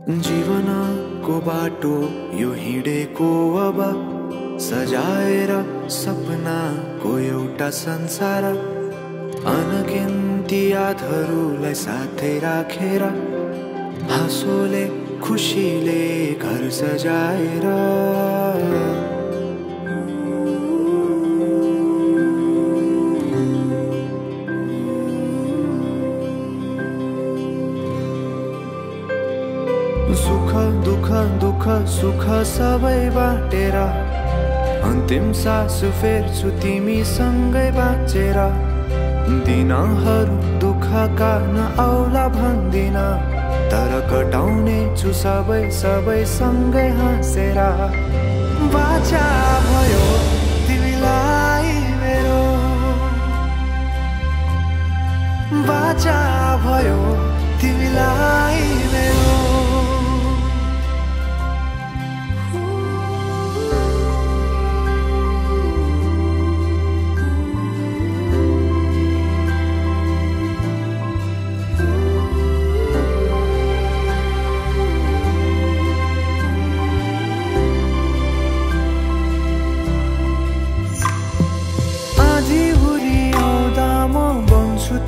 जीवनको बाटो यो हिँडेको अब सजाएर सपनाको एउटा संसार अनगिन्ती यादहरूलाई साथै राखेर हाँसोले खुसीले घर सजाएर सुख दुख दुख सुख सबै बाटेर अन्तिम सास फेर्छु तिमीसँगै बाँचेर दिनहरू दुःखका नआउला भन्दिन तर कटाउने छु सबै सबै सँगै हाँसेर बाचा भयो तिमीलाई मेरो बाचा भयो तिमीलाई मेरो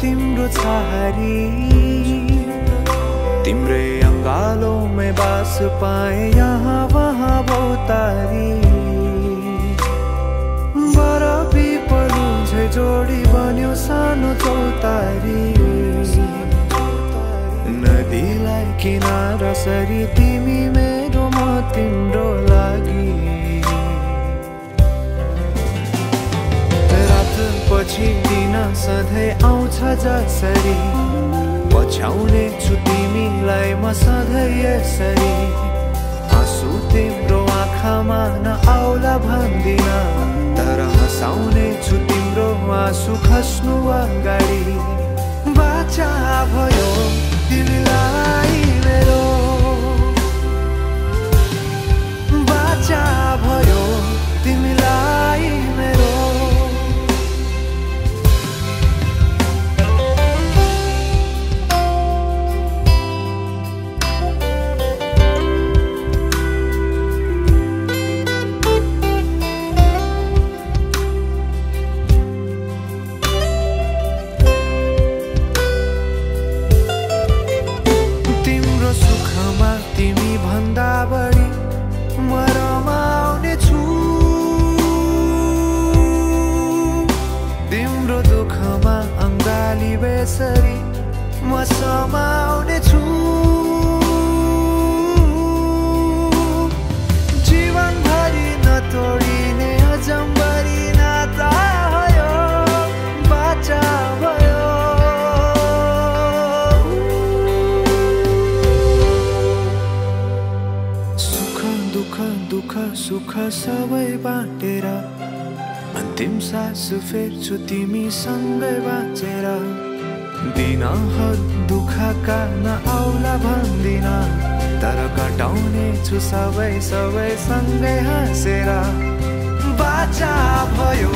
तिम्रो छहारी तिम्रै अंगालों में बास पाए यहाँ वहाँ बहुतारी बर पिपलु झै जोडी बन्यो सानो चौतारी नदीलाई किनारा सरी तिमी मेरो म तिम्रो लागि पछि दिन सधैँ आउँछ जसरी पछ्याउने छु तिमीलाई म सधैँ यसरी आँसु तिम्रो आँखामा नआउला भन्दिन तर हँसाउने छु तिम्रो आँसु खस्नु अगाडि बाचा भयो तिमीलाई मेरो बाचा भयो तिमीलाई मेरो बेसरी म समाउने छु जीवनभरि नतोडिने अजम्बरी नाता भयो बाचा भयो सुख दुख दुख सुख सबै बाटेर अन्तिम सास फेर्छु तिमीसँगै बाँचेर दिनहरू दुःखका नआउला भन्दिन तर कटाउने छु सबै सबै सँगै हाँसेर बाचा भयो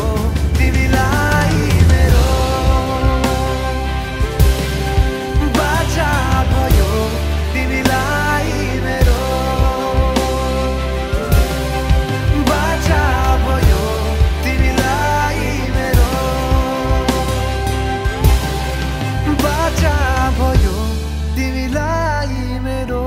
तिमीलाई मेरो बाचा भयो तिमीलाई मेरो बाचा भयो तिमीलाई मेरो बाचा भयो तिमीलाई मेरो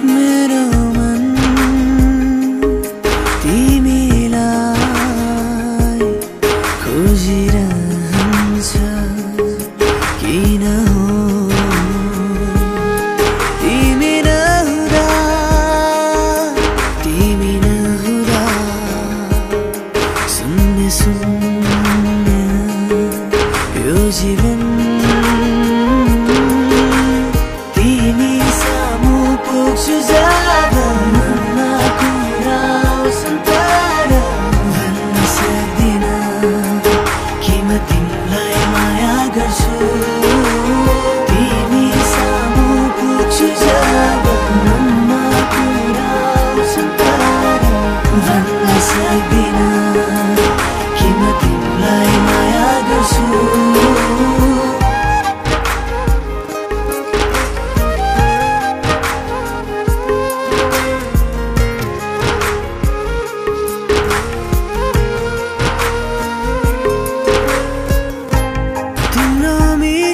मेरो मन तिमीलाई खोजिरहन्छ किन हो तिमी नहुँदा शून्य शून्य यो जीवन तिमी सामु पुग्छु जब मनमा कुरा आउँछन् तर भन्न सक्दिन कि म तिमीलाई माया गर्छु तिमी सामु पुग्छु जब मनमा कुरा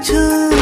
छ